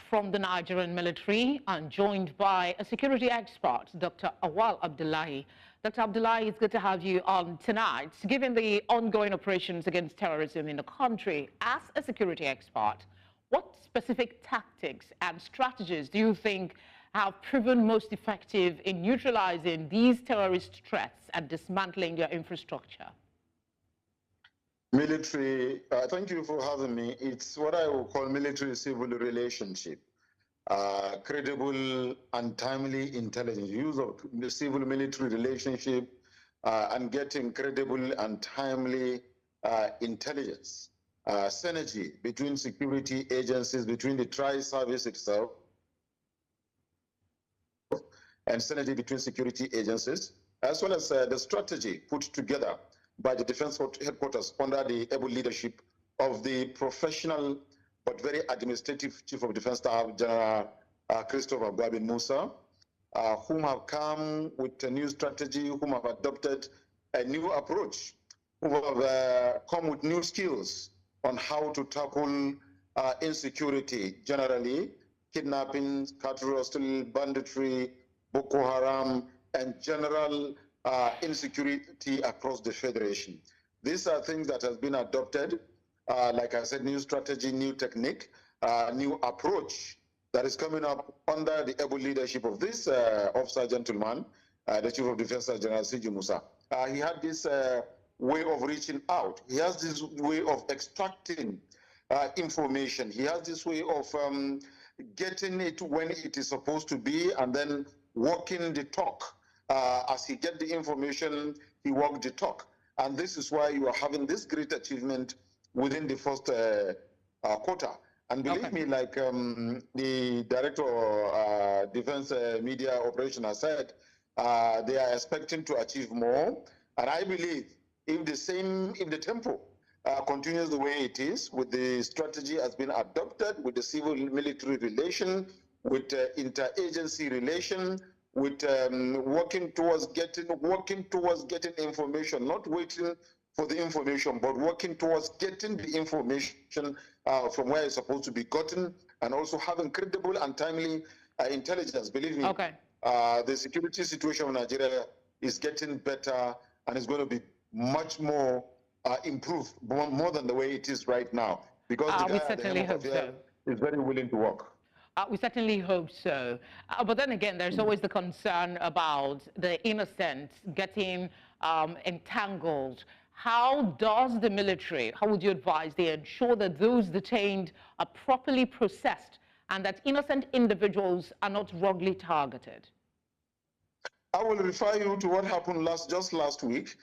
from the Nigerian military and joined by a security expert, Dr. Awal Abdullahi. Dr. Abdullahi, it's good to have you on tonight. Given the ongoing operations against terrorism in the country, as a security expert, what specific tactics and strategies do you think have proven most effective in neutralizing these terrorist threats and dismantling their infrastructure? Military, thank you for having me. It's what I will call military-civil relationship. Credible and timely intelligence, use of the civil-military relationship and getting credible and timely intelligence. Synergy between security agencies, between the tri-service itself, and synergy between security agencies, as well as the strategy put together by the Defense Headquarters under the able leadership of the professional but very administrative Chief of Defense Staff, General Christopher Musa, whom have come with a new strategy, whom have adopted a new approach, who have come with new skills on how to tackle insecurity generally, kidnappings, cattle rustle, banditry, Boko Haram, and general insecurity across the Federation. These are things that has been adopted, like I said, new strategy, new technique, new approach that is coming up under the able leadership of this officer gentleman, the Chief of Defense General Musa. He had this way of reaching out. He has this way of extracting information. He has this way of getting it when it is supposed to be and then walking the talk. As he get the information, he walk the talk. And this is why you are having this great achievement within the first quarter. And believe me, like the director of Defense Media Operation has said, they are expecting to achieve more. And I believe if the tempo continues the way it is, with the strategy has been adopted, with the civil-military relation, with interagency relation, with working towards getting information, not waiting for the information, but working towards getting the information from where it's supposed to be gotten, and also having credible and timely intelligence. Believe me, the security situation in Nigeria is getting better and is going to be much more improved, more than the way it is right now, because the guy at the helm of here is very willing to work. We certainly hope so. But then again, there's always the concern about the innocent getting entangled. How does the military, how would you advise they ensure that those detained are properly processed and that innocent individuals are not wrongly targeted? I will refer you to what happened just last week.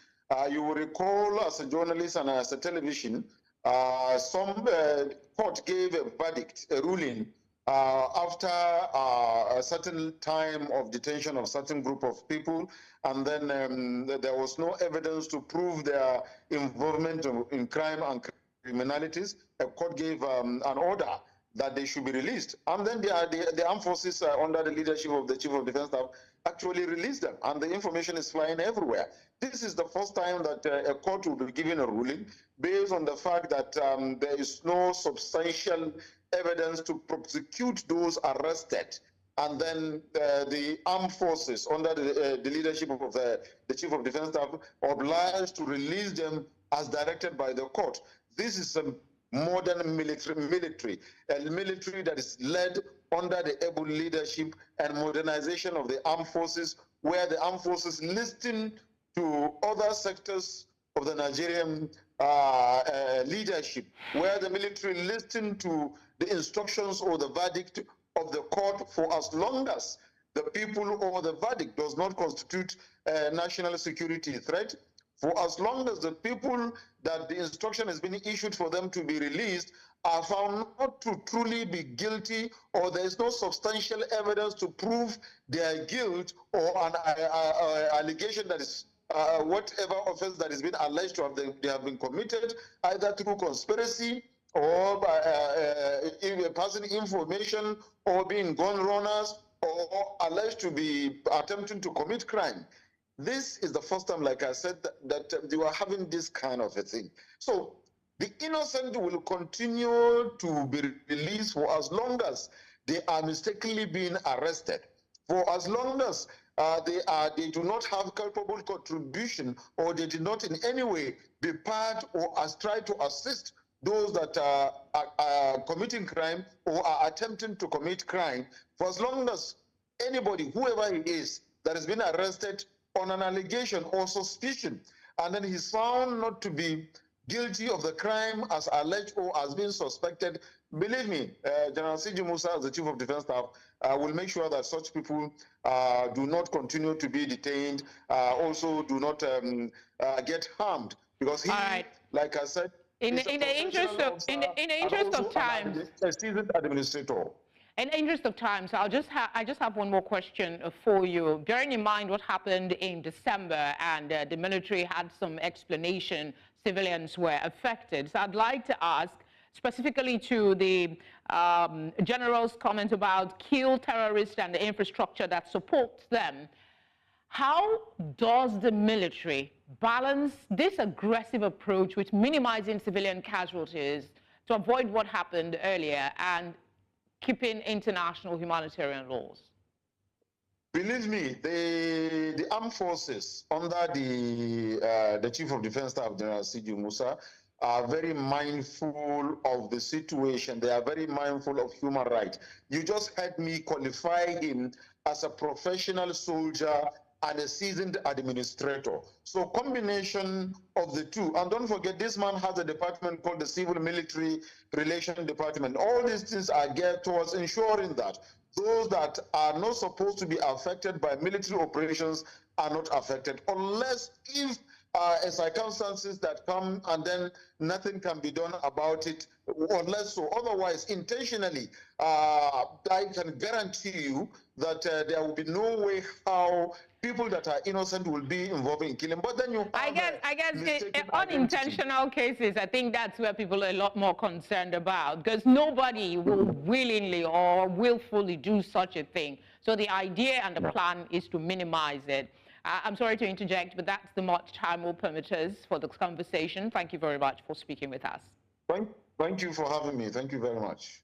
You will recall, as a journalist and as a television, some court gave a verdict, a ruling, after a certain time of detention of a certain group of people, and then there was no evidence to prove their involvement in crime and criminalities. A court gave an order that they should be released. And then the armed forces under the leadership of the Chief of Defense Staff actually released them, and the information is flying everywhere. This is the first time that a court will be given a ruling based on the fact that there is no substantial evidence to prosecute those arrested. And then the armed forces under the leadership of the Chief of Defense Staff are obliged to release them as directed by the court. This is a modern military, a military that is led under the able leadership and modernization of the armed forces, where the armed forces listen to other sectors of the Nigerian leadership, where the military listen to the instructions or the verdict of the court for as long as the people or the verdict does not constitute a national security threat. For as long as the people that the instruction has been issued for them to be released are found not to truly be guilty, or there is no substantial evidence to prove their guilt or an allegation that is whatever offense that has been alleged to have they have been committed, either through conspiracy or by passing information or being gun runners or alleged to be attempting to commit crime. This is the first time, like I said, that you are having this kind of a thing. So The innocent will continue to be released for as long as they are mistakenly being arrested. For as long as they do not have culpable contribution, or they did not in any way be part or as try to assist those that are committing crime or are attempting to commit crime, for as long as anybody, whoever he is, that has been arrested on an allegation or suspicion, and then he's found not to be guilty of the crime as alleged or as being suspected, believe me, General C.G. Musa, as the Chief of Defense Staff, will make sure that such people do not continue to be detained, also do not get harmed, because he, like I said, in the interest of time, a seasoned administrator. In the interest of time, so I just have one more question for you. Bearing in mind what happened in December, and the military had some explanation, civilians were affected. So I'd like to ask specifically to the general's comment about kill terrorists and the infrastructure that supports them. How does the military balance this aggressive approach with minimizing civilian casualties to avoid what happened earlier and keeping international humanitarian laws? Believe me, the armed forces under the Chief of Defense Staff, General C.G. Musa, are very mindful of the situation. They are very mindful of human rights. You just heard me qualify him as a professional soldier and a seasoned administrator. So combination of the two. And don't forget, this man has a department called the Civil Military Relations Department. All these things are geared towards ensuring that those that are not supposed to be affected by military operations are not affected, unless if circumstances that come and then nothing can be done about it, unless so. Otherwise, intentionally, I can guarantee you that there will be no way how people that are innocent will be involved in killing. But then you have, I guess in unintentional cases, I think that's where people are a lot more concerned about, because nobody will willingly or willfully do such a thing. So the idea and the plan is to minimize it. I'm sorry to interject, but that's the much time will permit us for this conversation. Thank you very much for speaking with us. Thank you for having me. Thank you very much.